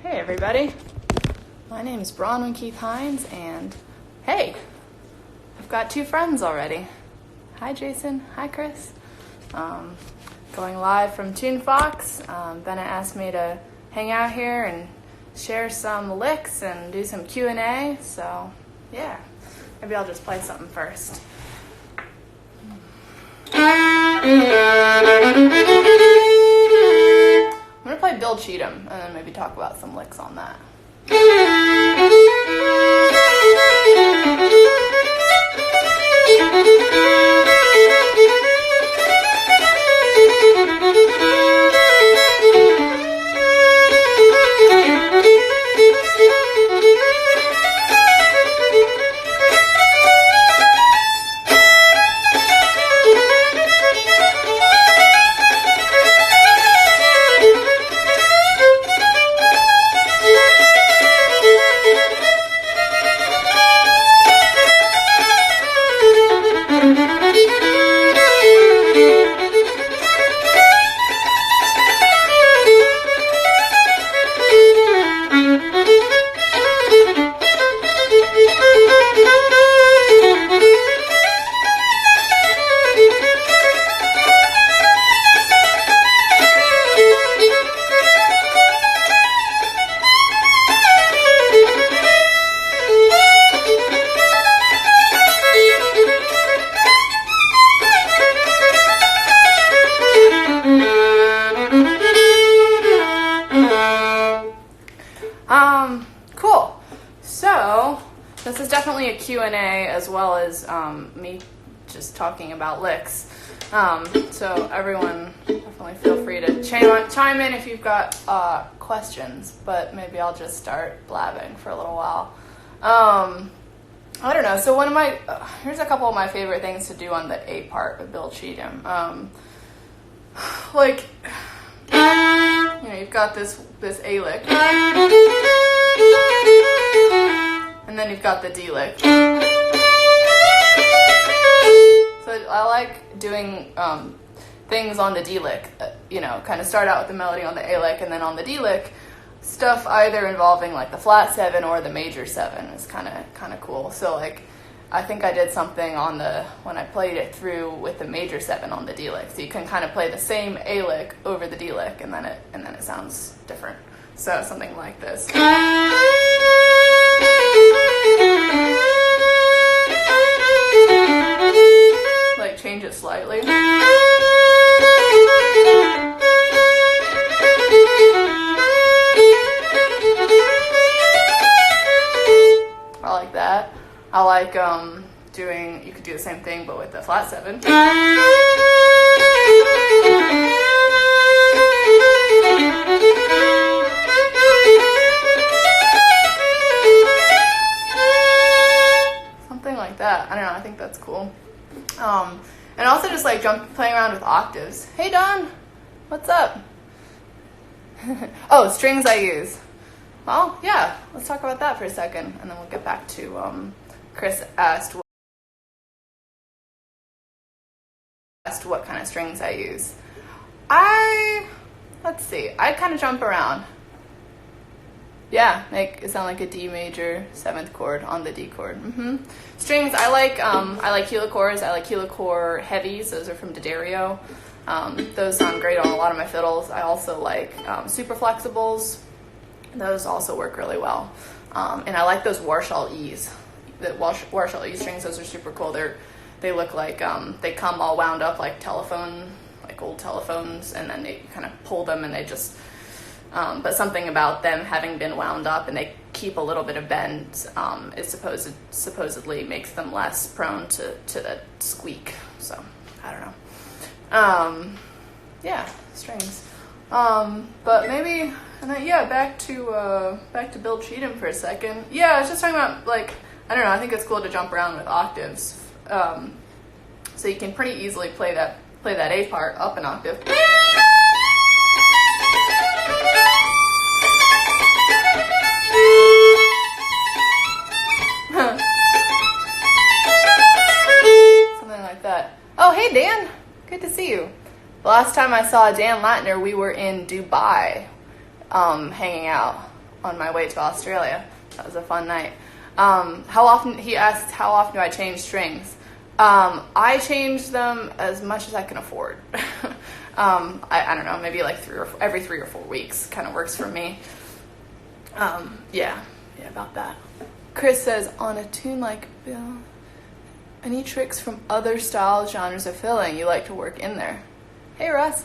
Hey everybody, my name is Bronwyn Keith-Hynes, and hey, I've got two friends already. Hi Jason, hi Chris. Going live from Tune Fox. Bennett asked me to hang out here and share some licks and do some Q&A, so yeah, maybe I'll just play something first. I'm going to play Bill Cheatham and then maybe talk about some licks on that. Cool. So, this is definitely a Q&A as well as me just talking about licks. So everyone definitely feel free to chime in if you've got questions, but maybe I'll just start blabbing for a little while. I don't know. So here's a couple of my favorite things to do on the A part of Bill Cheatham. You've got this A lick, and then you've got the D lick. So I like doing things on the D lick, kind of start out with the melody on the A lick, and then on the D lick, stuff either involving like the flat 7 or the major 7 is kind of cool. So I think I did something when I played it through with the major 7 on the D lick. So you can kind of play the same A lick over the D lick, and then it sounds different. So something like this. Like change it slightly. I like that. I like you could do the same thing but with the flat 7. Something like that. I don't know, I think that's cool. And also just like playing around with octaves. Hey Don, what's up? Oh, strings I use. Well, yeah, let's talk about that for a second, and then we'll get back to Chris asked what kind of strings I use. Let's see, I kind of jump around. Yeah, make it sound like a D major 7th chord on the D chord. Strings, I like helichords. I like helichord heavies. Those are from D'Addario. Those sound great on a lot of my fiddles. I also like super flexibles. Those also work really well. And I like those Warshall E's. The Warshall E strings, those are super cool. They look like they come all wound up like old telephones, and then you kind of pull them and they just but something about them having been wound up and they keep a little bit of bend supposedly makes them less prone to the squeak. So I don't know. Yeah, strings. But maybe, and then, yeah, back to Bill Cheatham for a second. Yeah, I was just talking about I don't know. I think it's cool to jump around with octaves. So you can pretty easily play that A part up an octave. Something like that. Oh, hey Dan, good to see you. The last time I saw Dan Latner, we were in Dubai, hanging out. on my way to Australia. That was a fun night. How often, he asked, how often do I change strings? I change them as much as I can afford. I don't know, maybe like every 3 or 4 weeks kind of works for me. Yeah, about that. Chris says, on a tune like Bill, any tricks from other styles, genres of filling you like to work in there? Hey, Russ.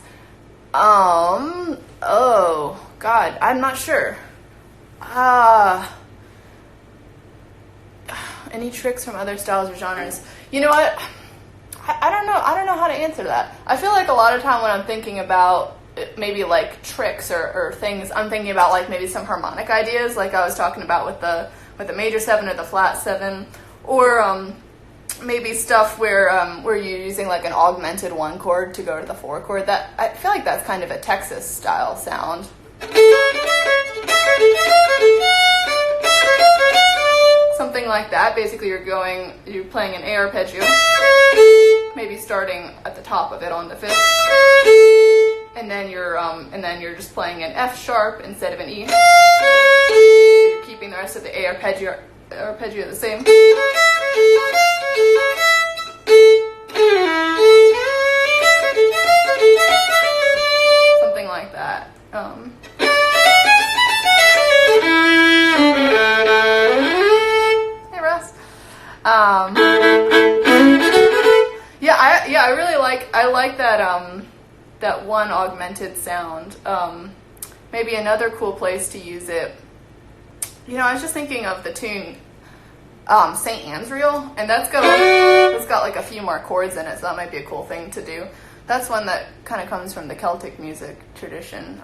Oh, God, I'm not sure. Any tricks from other styles or genres? You know what? I don't know. I don't know how to answer that. I feel like a lot of time when I'm thinking about maybe like tricks or things, I'm thinking about like maybe some harmonic ideas, like I was talking about with the major 7 or the flat 7, or maybe stuff where you're using like an augmented 1 chord to go to the 4 chord. That I feel like that's kind of a Texas style sound. Something like that. Basically, you're playing an A arpeggio, maybe starting at the top of it on the 5th, and then you're just playing an F sharp instead of an E. So you're keeping the rest of the A arpeggio the same. Something like that. I really like that one augmented sound. Maybe another cool place to use it. You know, I was just thinking of the tune St. Anne's Reel, and that's got like a few more chords in it, so that might be a cool thing to do. That's one that kind of comes from the Celtic music tradition.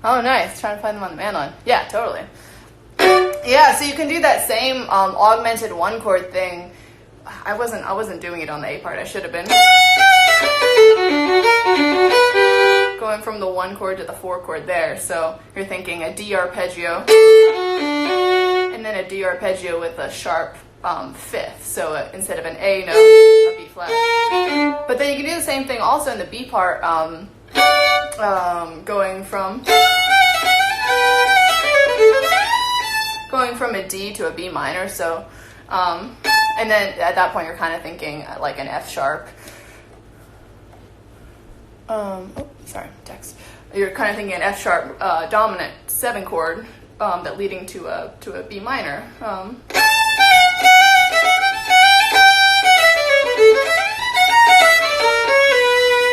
Oh, nice. Trying to find them on the mandolin. Yeah, totally. Yeah, so you can do that same augmented 1 chord thing. I wasn't doing it on the A part. I should have been. Going from the 1 chord to the 4 chord there. So you're thinking a D arpeggio, and then a D arpeggio with a sharp 5th. So instead of an A note, a B flat. But then you can do the same thing also in the B part, going from a D to a B minor. So, and then at that point you're kind of thinking like an F sharp. Text. You're kind of thinking an F sharp dominant 7 chord that leading to a B minor.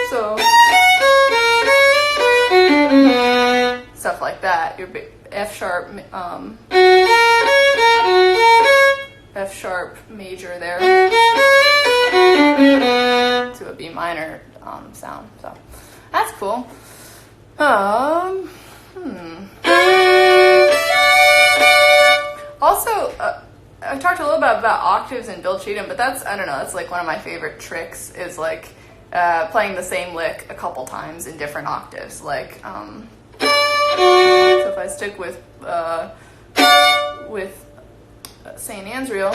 So stuff like that. Your F sharp major there to a B minor sound. So that's cool. Also, I talked a little bit about octaves and Bill Cheatham, but that's like one of my favorite tricks is like playing the same lick a couple times in different octaves. Like, so if I stick with St. Anne's Reel,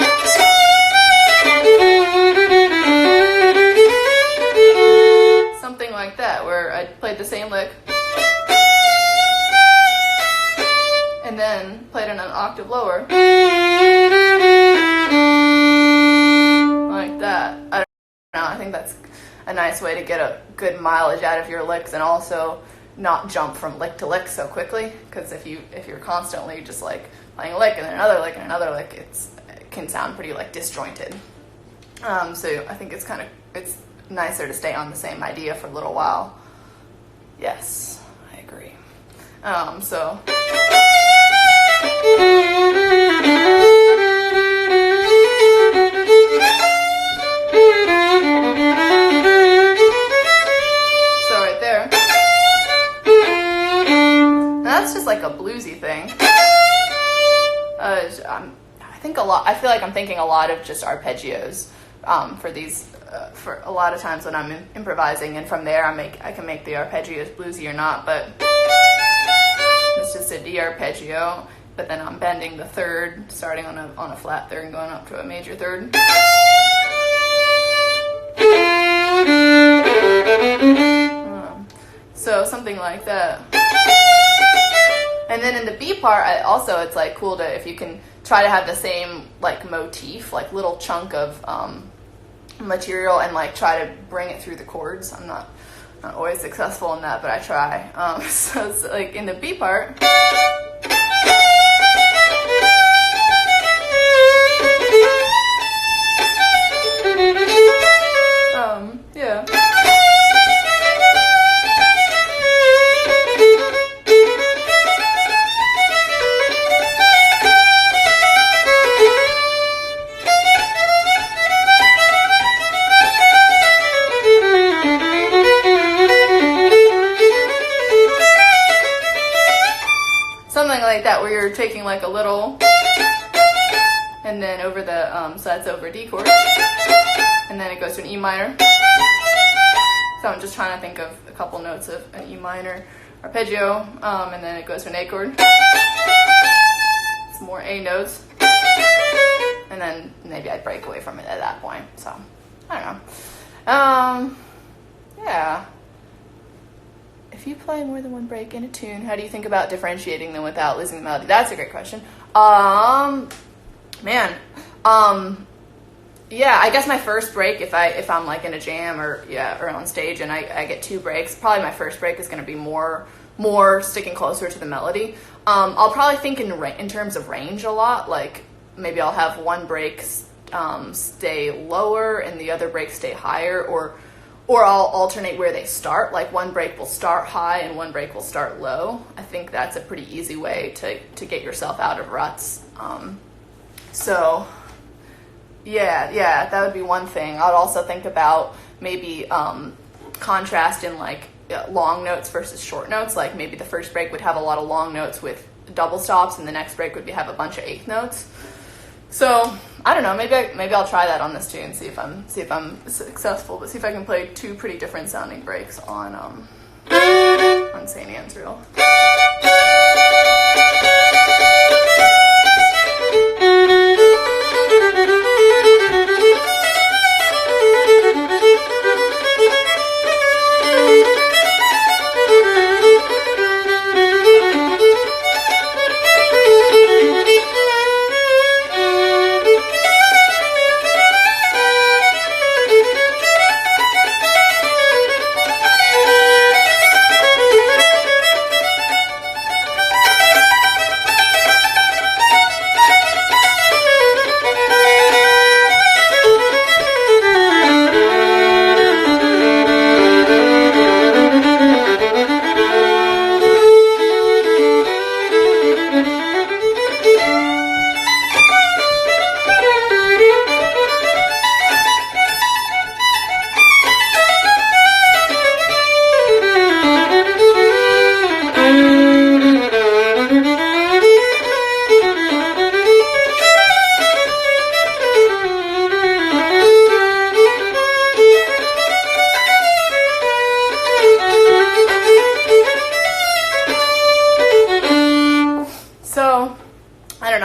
something like that, where I played the same lick and then played it an octave lower, like that. I don't know, I think that's a nice way to get a good mileage out of your licks, and also not jump from lick to lick so quickly, because if you're constantly just like playing a lick and then another lick and another lick, it can sound pretty like disjointed. So I think it's nicer to stay on the same idea for a little while. Yes, I agree. So right there. And that's just like a bluesy thing. I feel like I'm thinking a lot of just arpeggios for these. For a lot of times when I'm improvising, and from there I can make the arpeggios bluesy or not, but it's just a D arpeggio, but then I'm bending the third, starting on a flat third and going up to a major third. So something like that. And then in the B part, it's like cool to, if you can try to have the same like motif, like little chunk of material, and like try to bring it through the chords. I'm not always successful in that, but I try. So it's like in the B part, yeah. Something like that, where you're taking like a little, and then over the, so that's over D chord, and then it goes to an E minor. So I'm just trying to think of a couple notes of an E minor arpeggio, and then it goes to an A chord. Some more A notes, and then maybe I'd break away from it at that point. So I don't know. Yeah. If you play more than one break in a tune, how do you think about differentiating them without losing the melody? That's a great question. Yeah, I guess my first break, if I'm like in a jam or on stage and I get two breaks, probably my first break is going to be more sticking closer to the melody. I'll probably think in terms of range a lot. Like maybe I'll have one break stay lower and the other break stay higher, or I'll alternate where they start. Like one break will start high and one break will start low. I think that's a pretty easy way to get yourself out of ruts. So yeah, that would be one thing. I'd also think about maybe contrast in like long notes versus short notes. Like maybe the first break would have a lot of long notes with double stops, and the next break would have a bunch of eighth notes. So I don't know. Maybe I'll try that on this tune. See if I'm successful. But see if I can play two pretty different sounding breaks on St. Anne's Reel.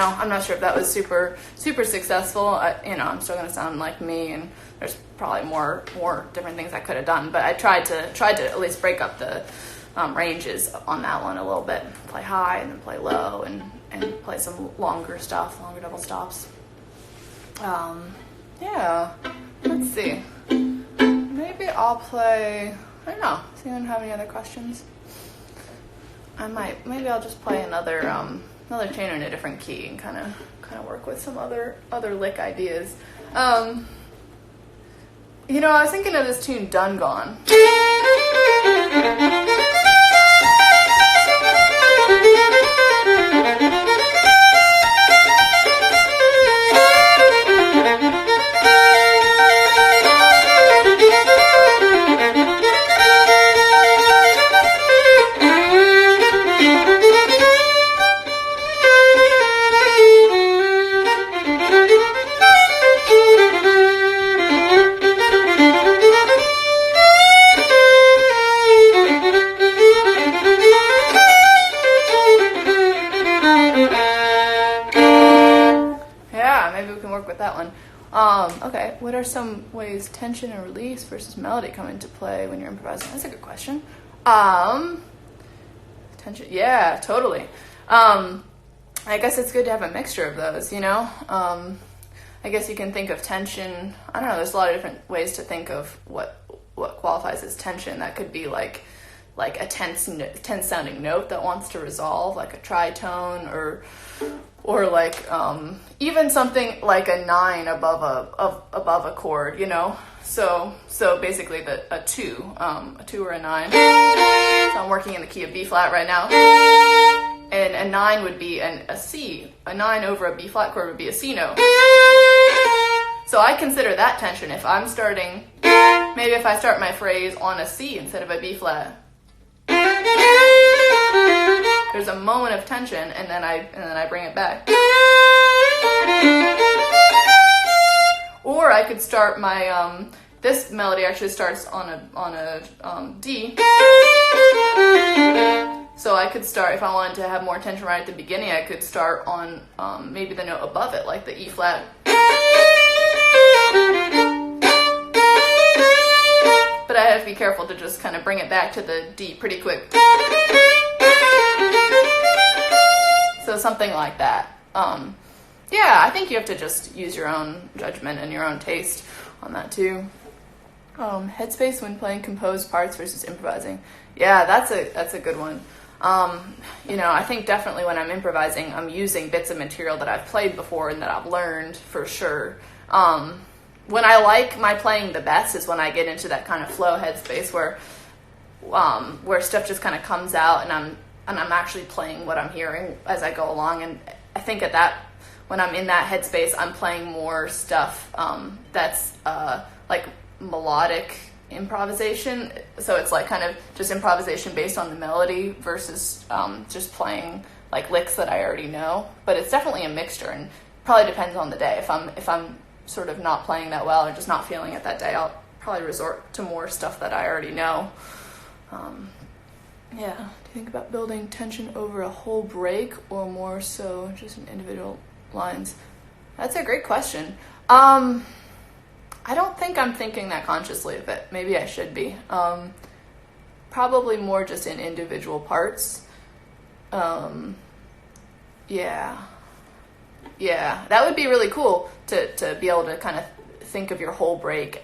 I'm not sure if that was super successful. I'm still going to sound like me, and there's probably more different things I could have done. But I tried to at least break up the ranges on that one a little bit. Play high and then play low, and play some longer stuff, longer double stops. Yeah, let's see. Maybe I'll play, I don't know, does anyone have any other questions? Maybe I'll just play another tune in a different key and kind of work with some other lick ideas. I was thinking of this tune, Done Gone. Okay, what are some ways tension and release versus melody come into play when you're improvising? That's a good question. Tension, yeah, totally. I guess it's good to have a mixture of those, I guess you can think of tension, I don't know, there's a lot of different ways to think of what qualifies as tension. That could be like a tense sounding note that wants to resolve, like a tritone, or like even something like a 9 above a chord, So basically a 2 or a 9. So I'm working in the key of B flat right now, and a 9 would be a C. A 9 over a B flat chord would be a C note. So I consider that tension. If I'm starting, maybe if I start my phrase on a C instead of a B flat, there's a moment of tension, and then I bring it back. Or I could start my this melody actually starts on a D. So I could start, if I wanted to have more tension right at the beginning, I could start on maybe the note above it, like the E flat. But I have to be careful to just kind of bring it back to the D pretty quick. So something like that. Yeah, I think you have to just use your own judgment and your own taste on that too. Headspace when playing composed parts versus improvising. Yeah, that's a good one. I think definitely when I'm improvising, I'm using bits of material that I've played before and that I've learned for sure. When I like my playing the best is when I get into that kind of flow headspace where stuff just kind of comes out and I'm actually playing what I'm hearing as I go along. And I think when I'm in that headspace, I'm playing more stuff that's like melodic improvisation. So it's like kind of just improvisation based on the melody versus just playing like licks that I already know. But it's definitely a mixture, and probably depends on the day. If I'm sort of not playing that well or just not feeling it that day, I'll probably resort to more stuff that I already know. Yeah. Do you think about building tension over a whole break or more so just in individual lines? That's a great question. I don't think I'm thinking that consciously of it. Maybe I should be. Probably more just in individual parts. Yeah, that would be really cool to be able to kind of think of your whole break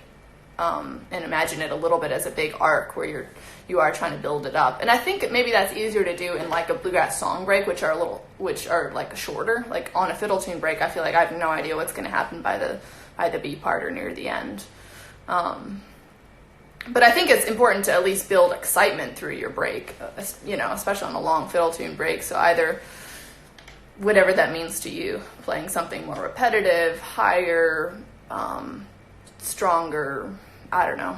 and imagine it a little bit as a big arc where you are trying to build it up. And I think maybe that's easier to do in like a bluegrass song break, which are like shorter. Like on a fiddle tune break, I feel like I have no idea what's going to happen by the B part or near the end. But I think it's important to at least build excitement through your break, especially on a long fiddle tune break. So either whatever that means to you, playing something more repetitive, higher, stronger, I don't know.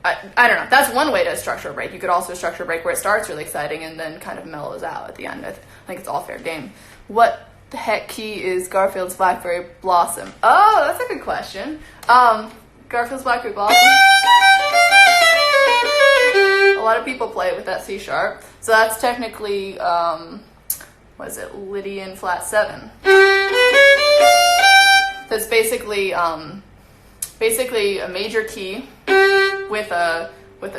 I don't know. That's one way to structure a break. You could also structure a break where it starts really exciting and then kind of mellows out at the end. I think it's all fair game. What the heck key is Garfield's Blackberry Blossom? Oh, that's a good question. Garfield's Blackberry Blossom. A lot of people play it with that C sharp. So that's technically, Lydian flat 7. So it's basically a major key with a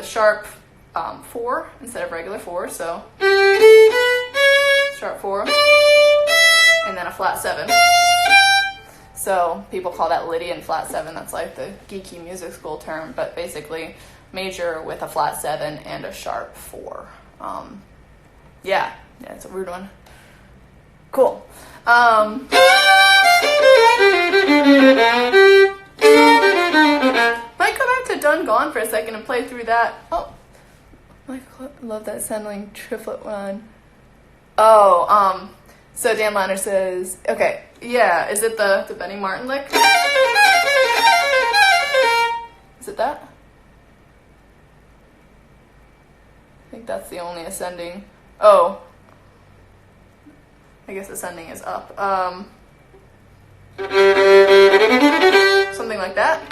sharp 4 instead of regular 4, so sharp 4, and then a flat 7. So people call that Lydian flat 7. That's like the geeky music school term, but basically major with a flat 7 and a sharp 4. Yeah, it's a weird one. Cool. Might go back to Done Gone for a second and play through that. Oh, I love that sounding triplet one. Oh, so Dan Liner says, okay, yeah, is it the Benny Martin lick? Is it that? I think that's the only ascending. Oh, I guess ascending is up. Something like that.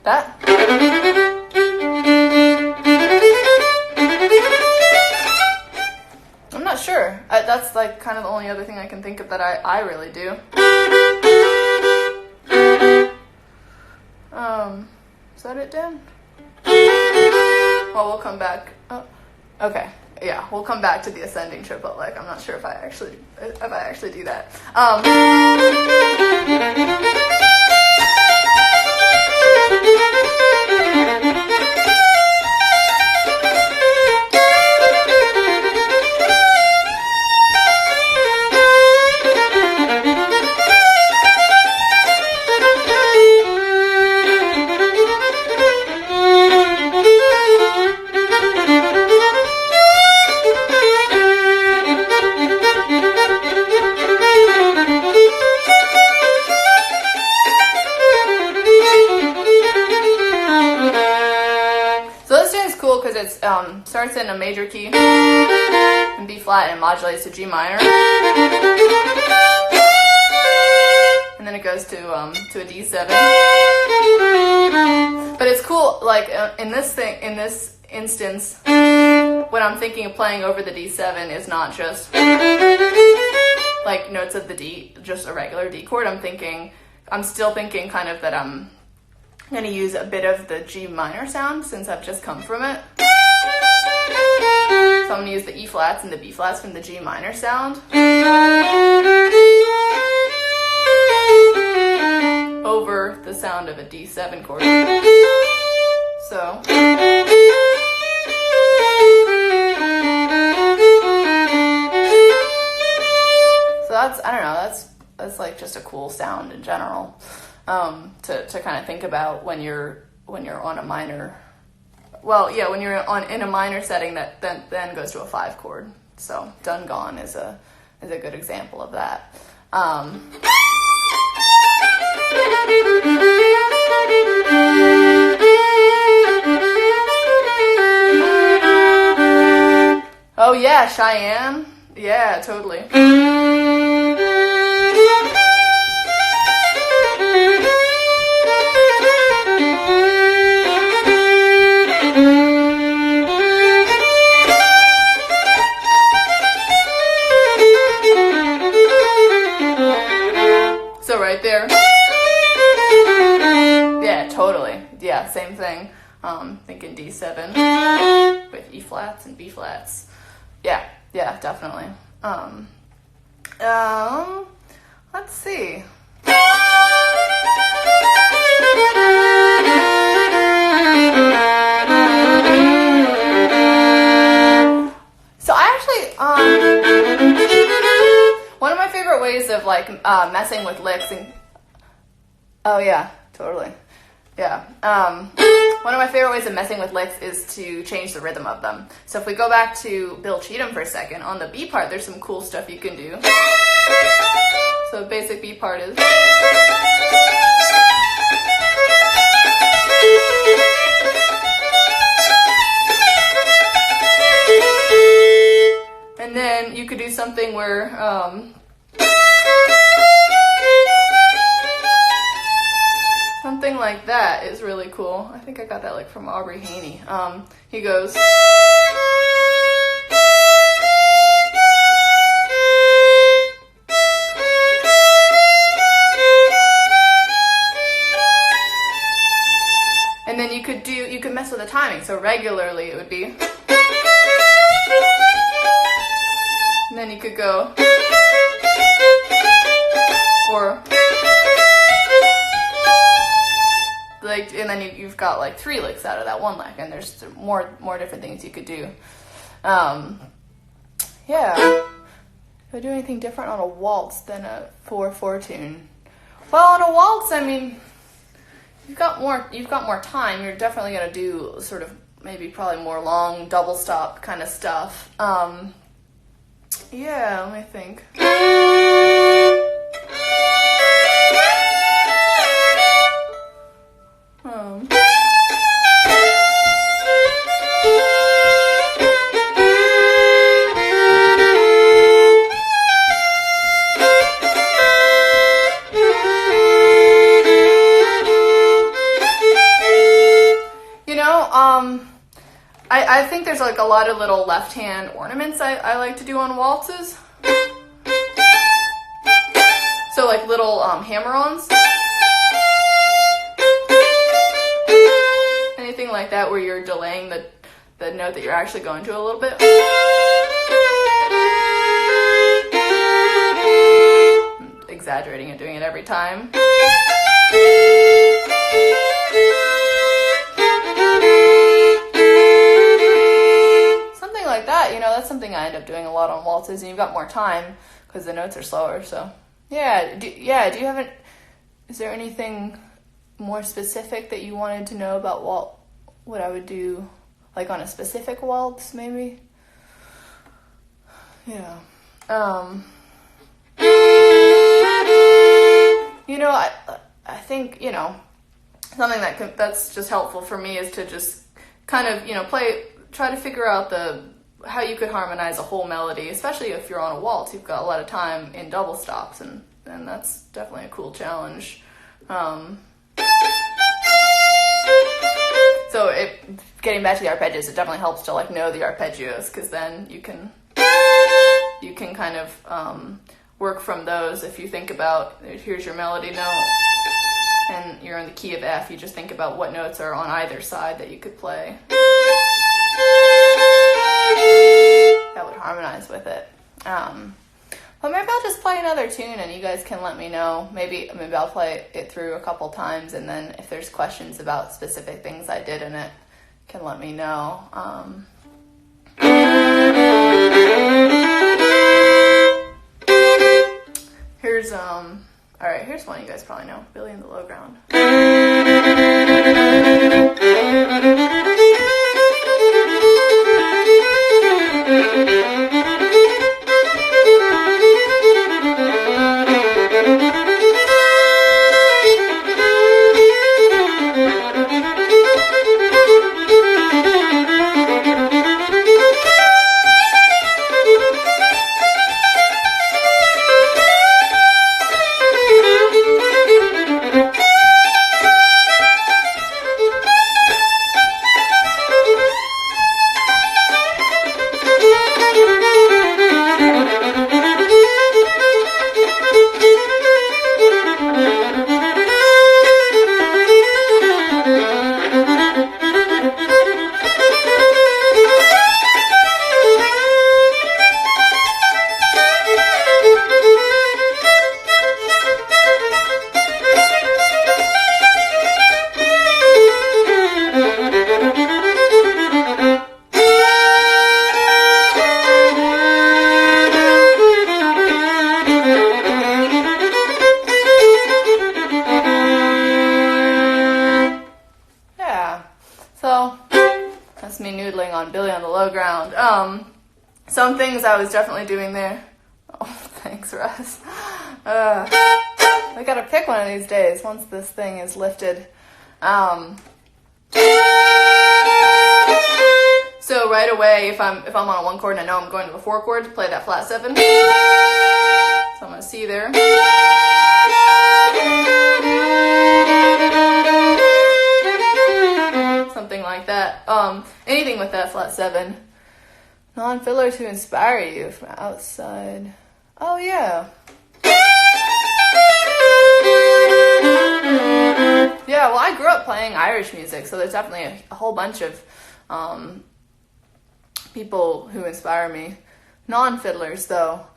That. I'm not sure. That's like kind of the only other thing I can think of that I really do. Is that it, Dan? Well, we'll come back. Oh, okay. Yeah, we'll come back to the ascending triplet lick. I'm not sure if I actually do that. Starts in a major key in B flat and modulates to G minor, and then it goes to a D7. But it's cool, like in this instance, when I'm thinking of playing over the D7 is not just like notes of the D, just a regular D chord. I'm still thinking kind of that I'm going to use a bit of the G minor sound since I've just come from it. So I'm going to use the E flats and the B flats from the G minor sound over the sound of a D7 chord. So that's, I don't know, that's like just a cool sound in general, to kind of think about when you're on a minor. Well, yeah, when you're in a minor setting that then goes to a 5 chord. So Done Gone is a good example of that. Oh yeah, Cheyenne. Yeah, totally. Right there. Yeah, totally. Yeah, same thing. Thinking D7 with E flats and B flats. Yeah, definitely. Let's see. So I actually, one of my favorite ways of like messing with licks and oh yeah, totally. Yeah. One of my favorite ways of messing with licks is to change the rhythm of them. So if we go back to Bill Cheatham for a second, on the B part there's some cool stuff you can do. So the basic B part is, and then you could do something where something like that is really cool. I think I got that like from Aubrey Haney. He goes, and then you could mess with a timing. So regularly it would be, and then you could go, or like, and then you've got like 3 licks out of that one lick, and there's more different things you could do. Yeah. If I do anything different on a waltz than a 4/4 tune. Well, on a waltz, I mean, you've got more time. You're definitely gonna do sort of probably more long double stop kind of stuff. Yeah, let me think. I think there's like a lot of little left hand ornaments I like to do on waltzes. So like little hammer-ons. Anything like that where you're delaying the note that you're actually going to a little bit. I'm exaggerating and doing it every time. Like that, that's something I end up doing a lot on waltzes, and you've got more time because the notes are slower. So yeah, do you have is there anything more specific that you wanted to know about what I would do, like on a specific waltz, maybe? Yeah. I think something that's just helpful for me is to just kind of try to figure out how you could harmonize a whole melody, especially if you're on a waltz. You've got a lot of time in double stops, and that's definitely a cool challenge. So getting back to the arpeggios, it definitely helps to know the arpeggios, because then you can kind of work from those. If you think about, here's your melody note, and you're in the key of F, you just think about what notes are on either side that you could play. That would harmonize with it. But maybe I'll just play another tune and you guys can let me know. Maybe I'll play it through a couple times, and then if there's questions about specific things I did in it, can let me know. Here's one you guys probably know, Billy in the Low Ground. On Billy on the Low Ground. Some things I was definitely doing there. Oh, thanks, Russ. I gotta pick one of these days once this thing is lifted. So right away, if I'm on a 1 chord and I know I'm going to the 4 chord to play that flat 7, so I'm gonna C there. Something like that. Anything with that flat 7. Non-filler to inspire you from outside. Oh yeah. Yeah, well, I grew up playing Irish music, so there's definitely a whole bunch of people who inspire me. Non-fiddlers, though.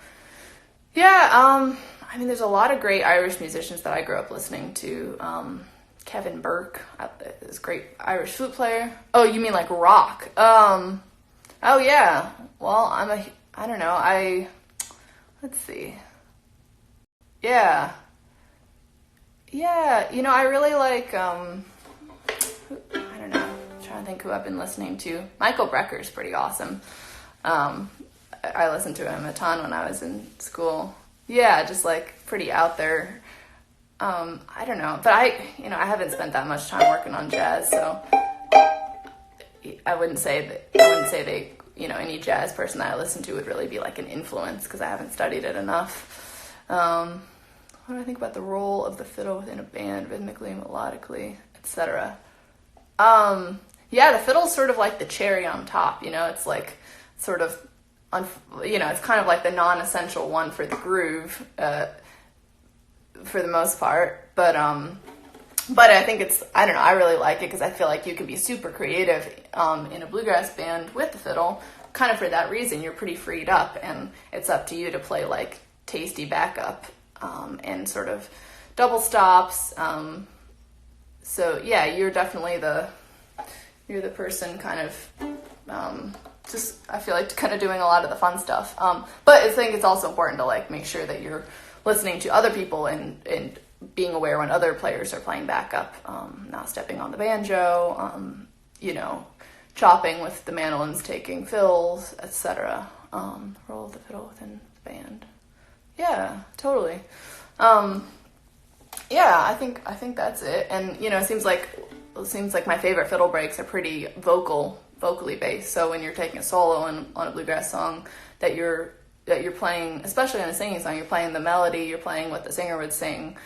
Yeah, I mean, there's a lot of great Irish musicians that I grew up listening to. Kevin Burke, this great Irish flute player. Oh, you mean like rock? Oh yeah. Well, I don't know. Let's see. Yeah. Yeah, you know, I really like, I don't know, I'm trying to think who I've been listening to. Michael Brecker is pretty awesome. I listened to him a ton when I was in school. Yeah, just like pretty out there. I don't know, but I haven't spent that much time working on jazz, so I wouldn't say they, any jazz person that I listen to would really be like an influence, because I haven't studied it enough. What do I think about the role of the fiddle within a band, rhythmically, melodically, etc.? Yeah, the fiddle's sort of like the cherry on top, it's like sort of, it's kind of like the non-essential one for the groove, for the most part, but I think I don't know, I really like it because I feel like you can be super creative in a bluegrass band with the fiddle, kind of for that reason. You're pretty freed up, and it's up to you to play like tasty backup and sort of double stops. So yeah, you're definitely the person kind of just, I feel like, kind of doing a lot of the fun stuff. But I think it's also important to like make sure that you're listening to other people and being aware when other players are playing backup, not stepping on the banjo, chopping with the mandolins, taking fills, etc. Role of the fiddle within the band. Yeah, totally. Yeah, I think that's it. And it seems like my favorite fiddle breaks are pretty vocally based. So when you're taking a solo on a bluegrass song, that you're playing, especially on a singing song, you're playing the melody, you're playing what the singer would sing.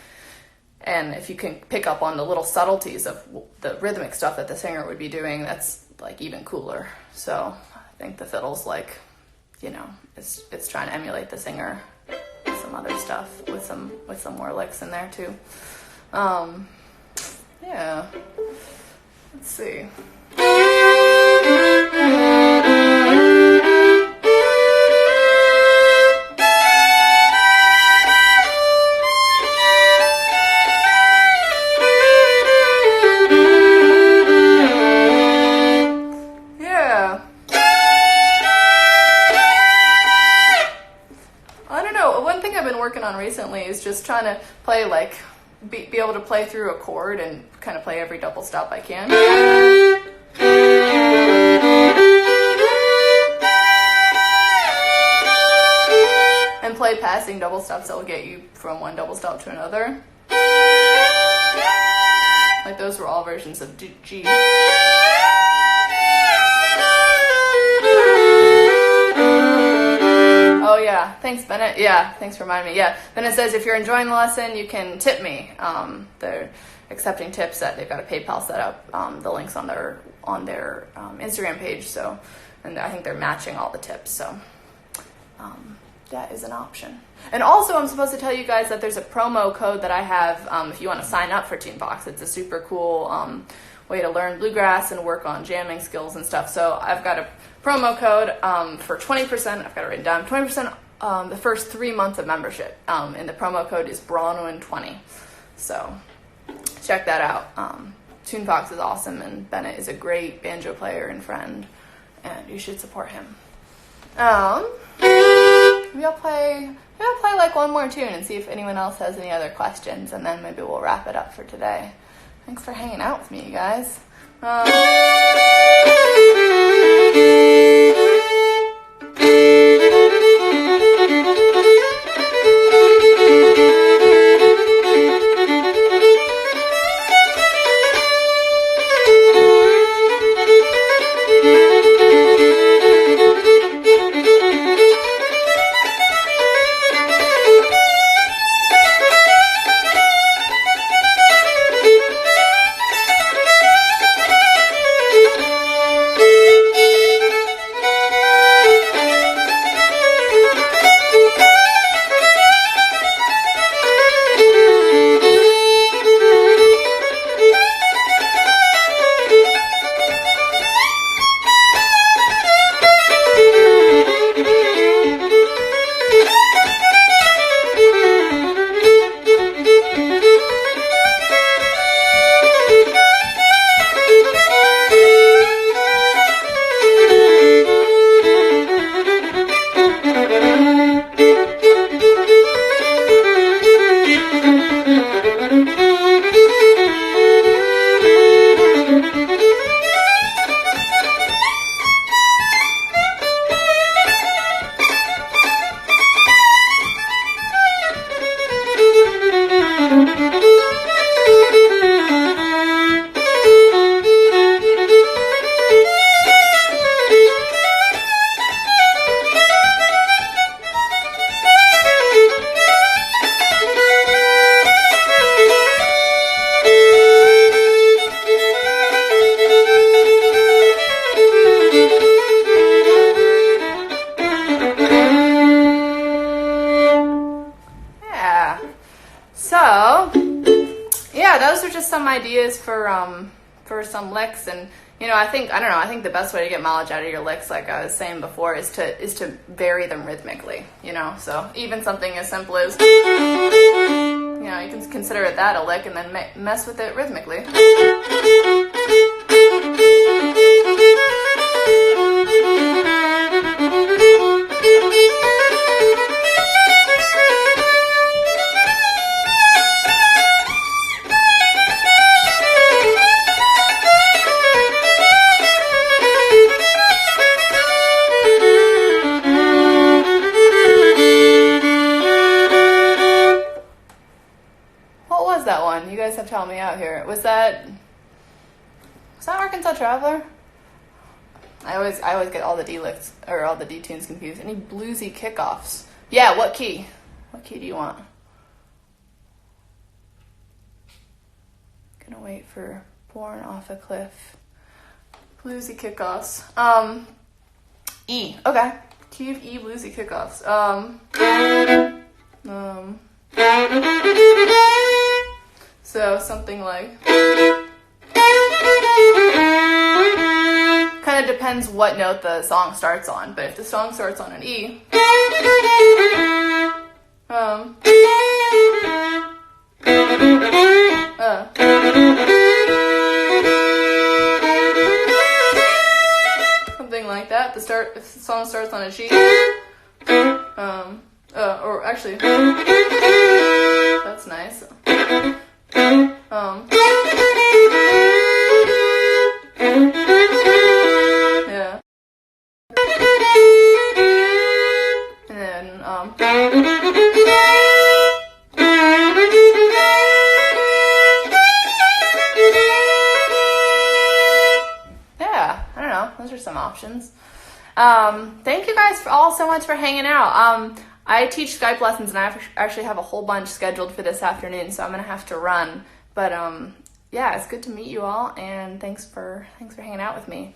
And if you can pick up on the little subtleties of the rhythmic stuff that the singer would be doing, that's like even cooler. So I think the fiddle's like, it's trying to emulate the singer, some other stuff with some more licks in there too. Yeah. Let's see. Recently is just trying to play be able to play through a chord and kind of play every double stop I can. And play passing double stops that will get you from one double stop to another. Like those were all versions of G. Oh yeah, thanks Bennett. Yeah, thanks for reminding me. Yeah, Bennett says if you're enjoying the lesson, you can tip me. They're accepting tips. They've got a PayPal set up. The link's on their Instagram page. So, and I think they're matching all the tips. So, that is an option. And also, I'm supposed to tell you guys that there's a promo code that I have if you want to sign up for TuneBox. It's a super cool way to learn bluegrass and work on jamming skills and stuff. So I've got a promo code for 20%. I've got it written down. 20% the first 3 months of membership. And the promo code is Bronwyn20. So check that out. TuneBox is awesome, and Bennett is a great banjo player and friend, and you should support him. Maybe I'll play like one more tune and see if anyone else has any other questions, and then maybe we'll wrap it up for today. Thanks for hanging out with me, you guys. some ideas for some licks, and I think the best way to get mileage out of your licks, like I was saying before, is to vary them rhythmically. So even something as simple as you can consider it that a lick, and then mess with it rhythmically. That one? You guys have to help me out here. Was that Arkansas Traveler? I always get all the D licks or all the D tunes confused. Any bluesy kickoffs? Yeah, what key? What key do you want? Gonna wait for Born Off a Cliff. Bluesy kickoffs. E. Okay. Key of E bluesy kickoffs. So something like, kind of depends what note the song starts on, but if the song starts on an E, something like that. If the song starts on a G, or actually, that's nice. Yeah. And then, yeah, I don't know. Those are some options. Thank you guys all so much for hanging out. I teach Skype lessons, and I actually have a whole bunch scheduled for this afternoon, so I'm gonna have to run. But yeah, it's good to meet you all, and thanks for hanging out with me.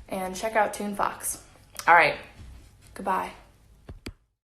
And check out TuneFox. All right, goodbye.